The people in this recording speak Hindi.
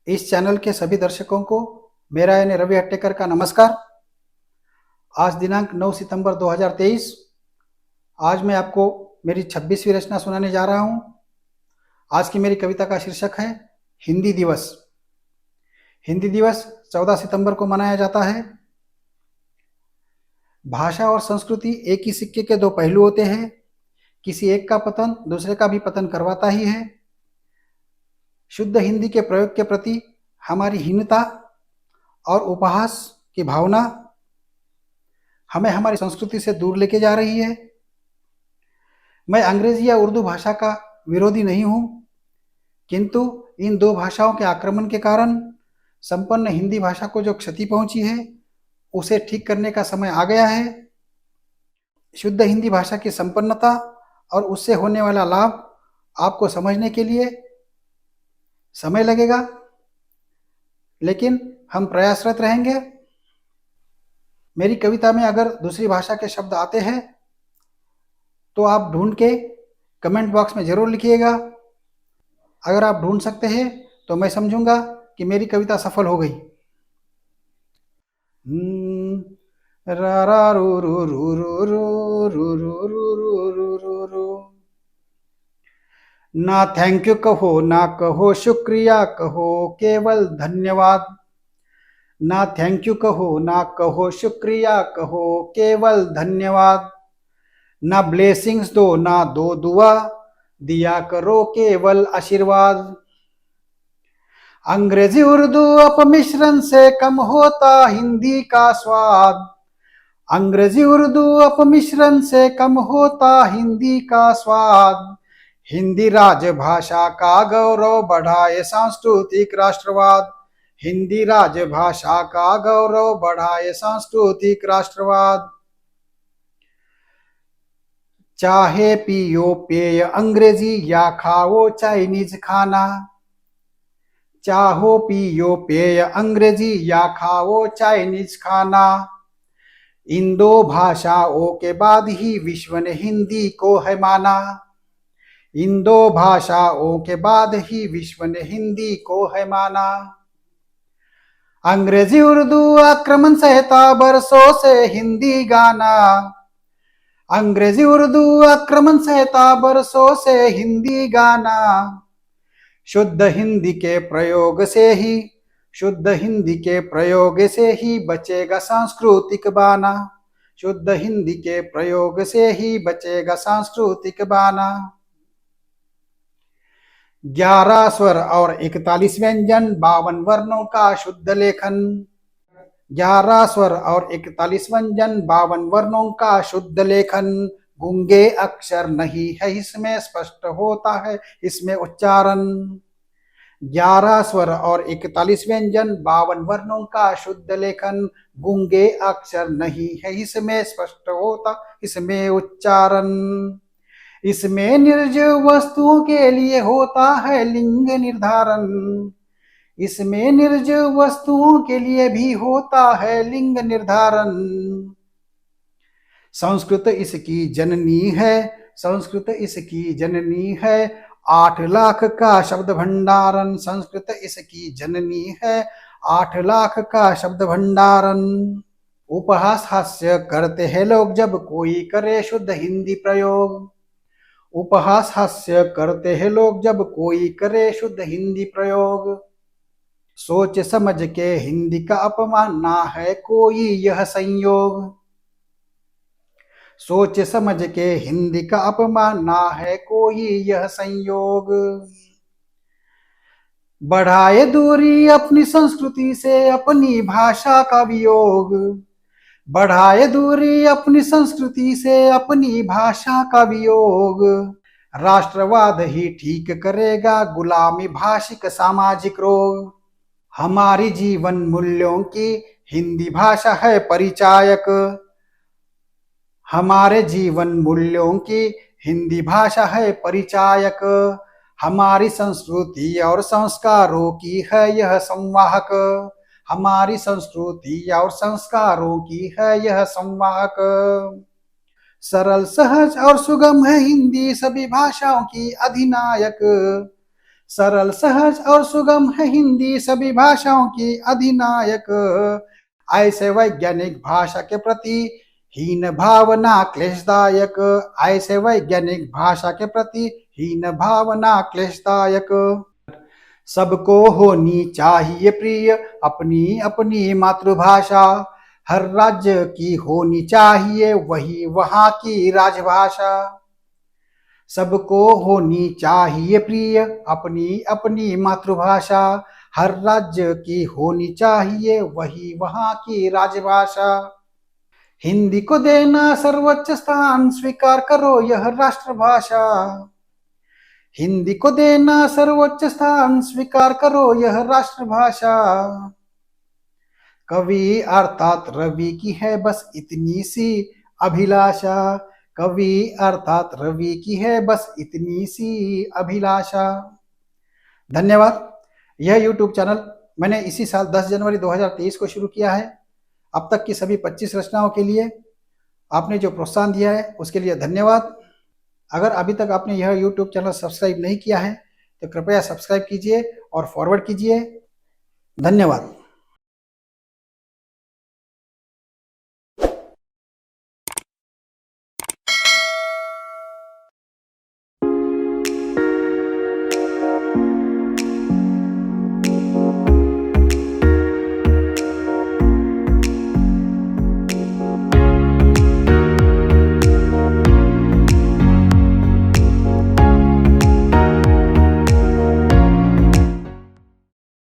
इस चैनल के सभी दर्शकों को मेरा यानी रवि हट्टेकर का नमस्कार। आज दिनांक 9 सितंबर 2023। आज मैं आपको मेरी 26वीं रचना सुनाने जा रहा हूँ। आज की मेरी कविता का शीर्षक है हिंदी दिवस। हिंदी दिवस 14 सितंबर को मनाया जाता है। भाषा और संस्कृति एक ही सिक्के के दो पहलू होते हैं। किसी एक का पतन दूसरे का भी पतन करवाता ही है। शुद्ध हिंदी के प्रयोग के प्रति हमारी हीनता और उपहास की भावना हमें हमारी संस्कृति से दूर लेके जा रही है। मैं अंग्रेजी या उर्दू भाषा का विरोधी नहीं हूँ, किंतु इन दो भाषाओं के आक्रमण के कारण संपन्न हिंदी भाषा को जो क्षति पहुंची है, उसे ठीक करने का समय आ गया है। शुद्ध हिंदी भाषा की संपन्नता और उससे होने वाला लाभ आपको समझने के लिए समय लगेगा, लेकिन हम प्रयासरत रहेंगे। मेरी कविता में अगर दूसरी भाषा के शब्द आते हैं तो आप ढूंढ के कमेंट बॉक्स में ज़रूर लिखिएगा। अगर आप ढूंढ सकते हैं तो मैं समझूंगा कि मेरी कविता सफल हो गई। रा रा रू रू रू रू रू रू रू रू रू रू रू। ना थैंक यू कहो ना कहो शुक्रिया कहो केवल धन्यवाद। ना थैंक यू कहो ना कहो शुक्रिया कहो केवल धन्यवाद। ना ब्लेसिंग्स दो ना दो दुआ, दिया करो केवल आशीर्वाद। अंग्रेजी उर्दू अपमिश्रण से कम होता हिंदी का स्वाद। अंग्रेजी उर्दू अपमिश्रण से कम होता हिंदी का स्वाद। हिंदी राजभाषा का गौरव बढ़ाए सांस्कृतिक राष्ट्रवाद। हिंदी राजभाषा का गौरव बढ़ाए सांस्कृतिक राष्ट्रवाद। चाहे पियो पेय अंग्रेजी या खाओ चाइनीज खाना। चाहो पियो पेय अंग्रेजी या खाओ चाइनीज खाना। इन दो भाषाओं के बाद ही विश्व ने हिंदी को है माना। इन दो भाषाओं के बाद ही विश्व ने हिंदी को है माना। अंग्रेजी उर्दू आक्रमण सहता बरसों से हिंदी गाना। अंग्रेजी उर्दू आक्रमण सहता बरसों से हिंदी गाना। शुद्ध हिंदी के प्रयोग से ही शुद्ध हिंदी के प्रयोग से ही बचेगा सांस्कृतिक बाना। शुद्ध हिंदी के प्रयोग से ही बचेगा सांस्कृतिक बाना। 11 स्वर और 41 व्यंजन 52 वर्णों का शुद्ध लेखन। 11 स्वर और 41 व्यंजन 52 वर्णों का शुद्ध लेखन। गूंगे अक्षर नहीं है इसमें स्पष्ट होता है इसमें उच्चारण। 11 स्वर और 41 व्यंजन 52 वर्णों का शुद्ध लेखन। गूंगे अक्षर नहीं है इसमें स्पष्ट होता इसमें उच्चारण। इसमें निर्जीव वस्तुओं के लिए होता है लिंग निर्धारण। इसमें निर्जीव वस्तुओं के लिए भी होता है लिंग निर्धारण। संस्कृत इसकी जननी है। संस्कृत इसकी जननी है। 8 लाख का शब्द भंडारण। संस्कृत इसकी जननी है। 8 लाख का शब्द भंडारण। उपहास हास्य करते हैं लोग जब कोई करे शुद्ध हिंदी प्रयोग। उपहास हास्य करते हैं लोग जब कोई करे शुद्ध हिंदी प्रयोग। सोच समझ के हिंदी का अपमान ना है कोई यह संयोग। सोच समझ के हिंदी का अपमान ना है कोई यह संयोग। बढ़ाए दूरी अपनी संस्कृति से अपनी भाषा का वियोग। बढ़ाए दूरी अपनी संस्कृति से अपनी भाषा का वियोग। राष्ट्रवाद ही ठीक करेगा गुलामी भाषिक सामाजिक रोग। हमारी जीवन मूल्यों की हिंदी भाषा है परिचायक। हमारे जीवन मूल्यों की हिंदी भाषा है परिचायक। हमारी संस्कृति और संस्कारों की है यह संवाहक। हमारी संस्कृति और संस्कारों की है यह संवाहक। सरल सहज और सुगम है हिंदी सभी भाषाओं की अधिनायक। सरल सहज और सुगम है हिंदी सभी भाषाओं की अधिनायक। ऐसे वैज्ञानिक भाषा के प्रति हीन भावना क्लेशदायक। ऐसे वैज्ञानिक भाषा के प्रति हीन भावना क्लेशदायक। सबको होनी चाहिए प्रिय अपनी अपनी मातृभाषा। हर राज्य की होनी चाहिए वही वहाँ की राजभाषा। सबको होनी चाहिए प्रिय अपनी अपनी मातृभाषा। हर राज्य की होनी चाहिए वही वहाँ की राजभाषा। हिंदी को देना सर्वोच्च स्थान स्वीकार करो यह राष्ट्रभाषा। हिंदी को देना सर्वोच्च स्थान स्वीकार करो यह राष्ट्रभाषा। कवि अर्थात रवि की है बस इतनी सी अभिलाषा। कवि अर्थात रवि की है बस इतनी सी अभिलाषा। धन्यवाद। यह यूट्यूब चैनल मैंने इसी साल 10 जनवरी 2023 को शुरू किया है। अब तक की सभी 25 रचनाओं के लिए आपने जो प्रोत्साहन दिया है उसके लिए धन्यवाद। अगर अभी तक आपने यह यूट्यूब चैनल सब्सक्राइब नहीं किया है तो कृपया सब्सक्राइब कीजिए और फॉरवर्ड कीजिए। धन्यवाद।